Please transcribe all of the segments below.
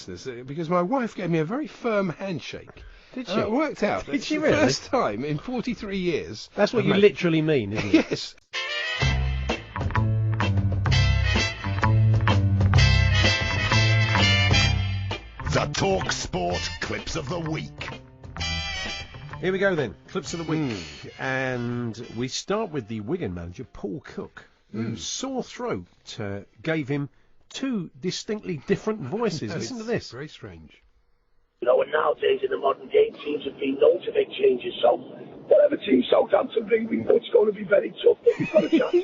Because my wife gave me a very firm handshake. Did she? It worked out. Did she the really? First time in 43 years. That's what you literally mean, isn't it? Yes. The talkSPORT Clips of the Week. Here we go then, Clips of the Week. And we start with the Wigan manager, Paul Cook, whose sore throat gave him two distinctly different voices. Listen to this. Very strange. You know, and nowadays in the modern game, teams have been known to make changes, so whatever team Southampton bring, we know it's going to be very tough, but we've got a chance.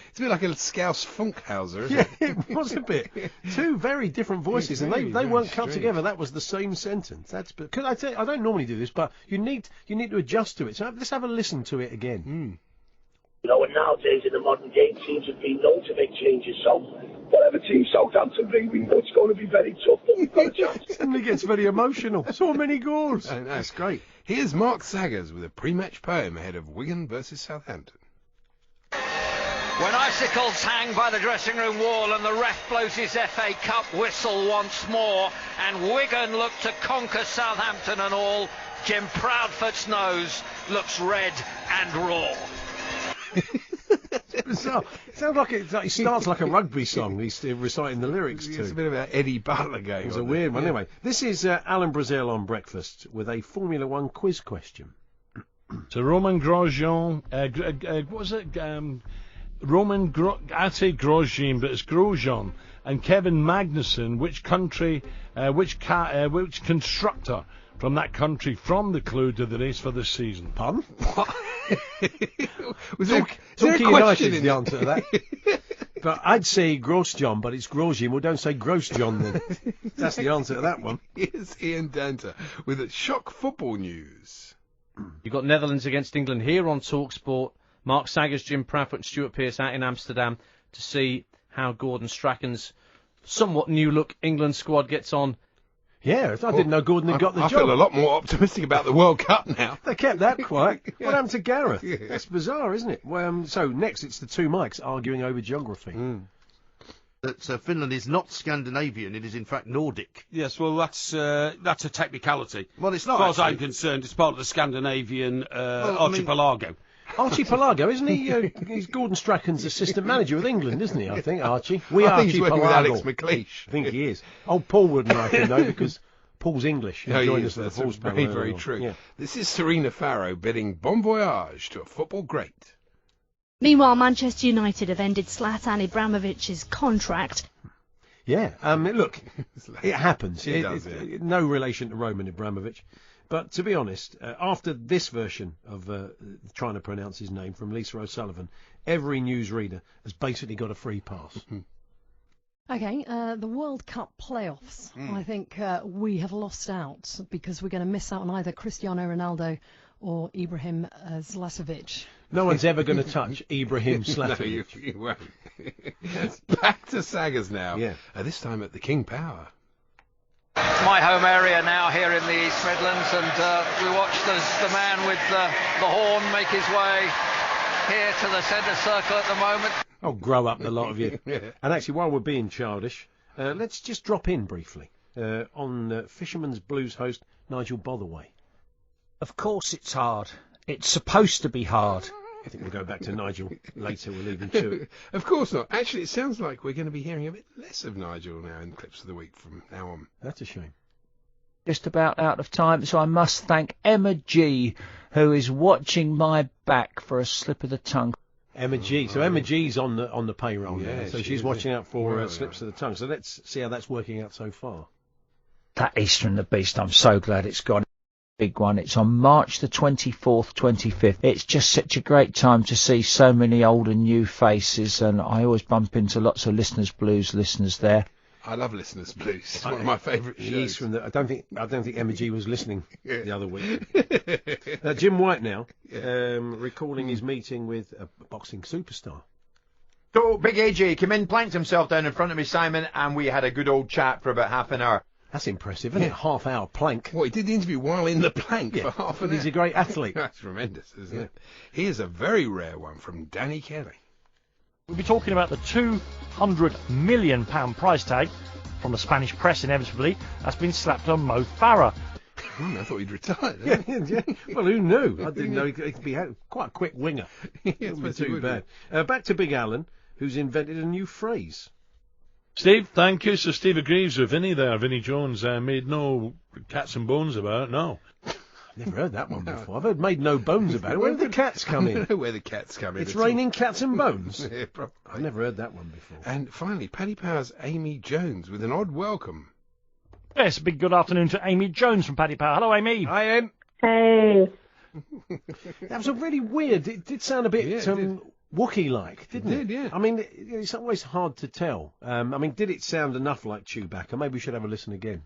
It's a bit like a Scouse Funkhauser, isn't it? It was a bit. Two very different voices, and they weren't cut together. That was the same sentence. Because I tell you, I don't normally do this, but you need to adjust to it. So let's have a listen to it again. You know, and nowadays in the modern game, teams have been known to make changes, so whatever team Southampton bring, we know it's going to be very tough, but we've got a chance. Suddenly gets very emotional. So many goals. That's great. Here's Mark Saggers with a pre-match poem ahead of Wigan versus Southampton. When icicles hang by the dressing room wall and the ref blows his FA Cup whistle once more and Wigan look to conquer Southampton and all, Jim Proudfoot's nose looks red and raw. It's bizarre. It sounds like it starts like a rugby song. He's reciting the lyrics to. It's a bit about Eddie Butler going on. It was a weird one. Anyway, this is Alan Brazil on breakfast with a Formula One quiz question. So Roman Grosjean, what was it? I'd say Grosjean, but it's Grosjean. And Kevin Magnussen, which country, which constructor from that country from the clue to the race for this season? Pardon? What? Was Torquay question United is the answer to that. But I'd say Grosjean, but it's Grosjean. Well, don't say Grosjean then. That's the answer to that one. Here's Ian Danter with shock football news. You've got Netherlands against England here on talkSPORT. Mark Saggers, Jim Proudfoot and Stuart Pearce out in Amsterdam to see how Gordon Strachan's somewhat new look England squad gets on. Yeah, I didn't know Gordon had got the job. I feel a lot more optimistic about the World Cup now. They kept that quiet. What happened to Gareth? That's bizarre, isn't it? So next it's the two mics arguing over geography. That Finland is not Scandinavian, it is in fact Nordic. Yes, well, that's a technicality. Well, it's not. As far as I'm concerned, it's part of the Scandinavian archipelago. Archipelago, isn't he? He's Gordon Strachan's assistant manager with England, isn't he, I think, Archie? I think he's working with Alex McLeish. I think he is. Old Paul wouldn't like him, though, because Paul's English. No, joined us that's for the very, very true. Yeah. This is Serena Farrow bidding bon voyage to a football great. Meanwhile, Manchester United have ended Zlatan Ibrahimovic's contract. Yeah, look, it happens. It does, no relation to Roman Abramovich. But to be honest, after this version of trying to pronounce his name from Lisa O'Sullivan, every newsreader has basically got a free pass. Okay, the World Cup playoffs. I think we have lost out because we're going to miss out on either Cristiano Ronaldo or Ibrahim Zlatovic. No one's ever going to touch Ibrahim Zlatovic. No, you won't. Back to Saggers now. Yeah. This time at the King Power. My home area now here in the East Midlands, and we watched as the man with the horn make his way here to the centre circle at the moment. Oh, grow up, the lot of you. And actually, while we're being childish, let's just drop in briefly on Fisherman's Blues host Nigel Botherway. Of course it's hard. It's supposed to be hard. I think we'll go back to Nigel later. We'll leave him to it. Of course not. Actually, it sounds like we're going to be hearing a bit less of Nigel now in Clips of the Week from now on. That's a shame. Just about out of time, so I must thank Emma G, who is watching my back for a slip of the tongue. Emma G. So Emma G's on the payroll now, so she's watching out for slips of the tongue. So let's see how that's working out so far. That Easter and the Beast, I'm so glad it's gone. Big one. It's on March the 24th, 25th. It's just such a great time to see so many old and new faces, and I always bump into lots of Listeners Blues listeners there. I love Listeners Blues. It's one of my favourite shows. I don't think Emma G was listening the other week. Jim White now, recalling his meeting with a boxing superstar. So Big AJ came in, planked himself down in front of me, Simon, and we had a good old chat for about half an hour. That's impressive, isn't it? Half-hour plank. Well, he did the interview while in the plank for half an hour. He's a great athlete. That's tremendous, isn't it? Here's a very rare one from Danny Kelly. We'll be talking about the £200 million price tag from the Spanish press, inevitably, has been slapped on Mo Farah. I thought he'd retired. Yeah. Well, who knew? I didn't know he could be quite a quick winger. Wouldn't be too bad. Back to Big Alan, who's invented a new phrase. Steve, thank you. So Steve agrees with Vinny there. Vinny Jones made no cats and bones about it, no. Never heard that one before. I've heard made no bones about it. Where did the cats come in? I don't know where the cats come in. It's raining cats and bones. Yeah, probably. I've never heard that one before. And finally, Paddy Power's Amy Jones with an odd welcome. Yes, a big good afternoon to Amy Jones from Paddy Power. Hello, Amy. Hi, Em. Hey. That was a really weird. It did sound a bit Wookiee-like, didn't it? It did, yeah. I mean, it's always hard to tell. I mean, did it sound enough like Chewbacca? Maybe we should have a listen again.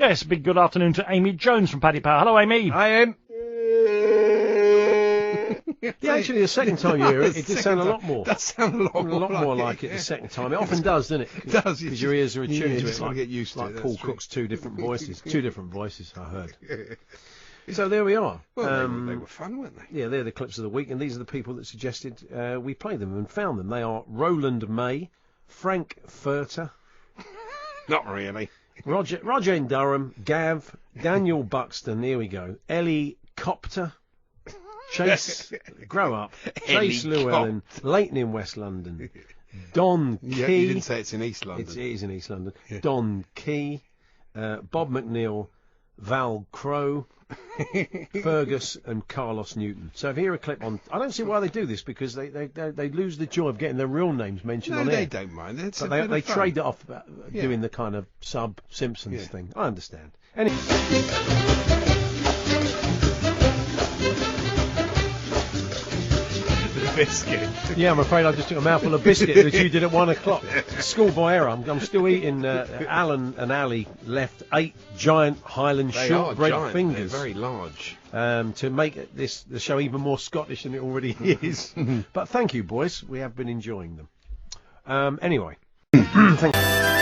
Yes, a big good afternoon to Amy Jones from Paddy Power. Hello, Amy. Hi, Em. Yeah, actually, the second time you hear it, it did sound a lot more. It does sound a lot more like it the second time. It often does, doesn't it? It does. Because your ears are attuned to it. Just want to get used to it. Like Paul Cook's two different voices. Two different voices, I heard. So there we are. Well, they were fun, weren't they? Yeah, they're the clips of the week, and these are the people that suggested we play them and found them. They are Roland May, Frank Furter. Not really. Roger in Durham, Gav, Daniel Buxton, here we go, Ellie Copter, Chase, grow up, Chase Llewellyn, Leighton in West London, Don Key. Yeah, you didn't say it's in East London. It is in East London. Yeah. Don Key, Bob McNeil, Val Crow, Fergus and Carlos Newton. So if you hear a clip on, I don't see why they do this, because they lose the joy of getting their real names mentioned on air. They don't mind. But they trade it off doing the kind of sub Simpsons thing. I understand. Anyway. Biscuit. Yeah, I'm afraid I just took a mouthful of biscuit that you did at 1 o'clock. Schoolboy error. I'm still eating. Alan and Ali left 8 giant Highland shortbread fingers. They're very large. To make the show even more Scottish than it already is. But thank you, boys. We have been enjoying them. Anyway. Thank you.